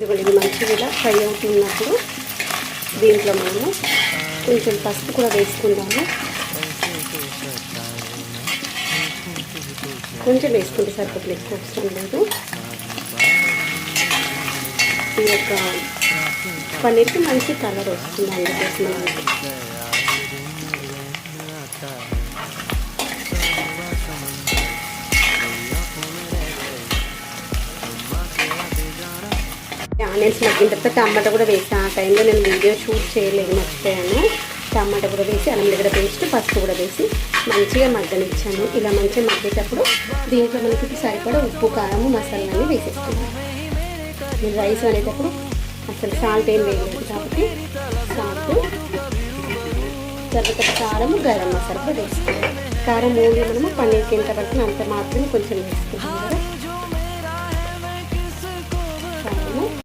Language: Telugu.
ఇది మంచిగా ఇలా ఫ్రై అవుతున్నప్పుడు దీంట్లో మనము కొంచెం పసుపు కూడా వేసుకుందాము. కొంచెం వేసుకుంటే సరిపోతుంది, ఎక్కువ అవసరం లేదు. ఈ యొక్క పన్నీర్కి మంచి కలర్ వస్తుంది, అందుకోసం ఆనియన్స్ మగ్గిన తర్వాత టమాటా కూడా వేసాను. ఆ టైంలో నేను వీడియో షూట్ చేయలేదు, మర్చిపోయాను. టమాటా కూడా వేసి అల్లం వెల్లిగడ్డ పేస్ట్ పసుపు కూడా వేసి మంచిగా మగ్గనిచ్చాను. ఇలా మంచిగా మగ్గేటప్పుడు దీంట్లో మనకి సరిపడా ఉప్పు కారం మసాలాన్ని వేసేస్తున్నాను. నేను రైస్ అనేటప్పుడు అసలు సాల్ట్ ఏం వేయలేదు కాబట్టి సాల్ట్, తర్వాత కారం, గరం మసాలా కూడా వేసుకున్నాను. కారం ఓన్లీ మనము పన్నీర్కి ఎంత పడుతుంది అంత మాత్రమే కొంచెం వేసుకుంటాం కదా.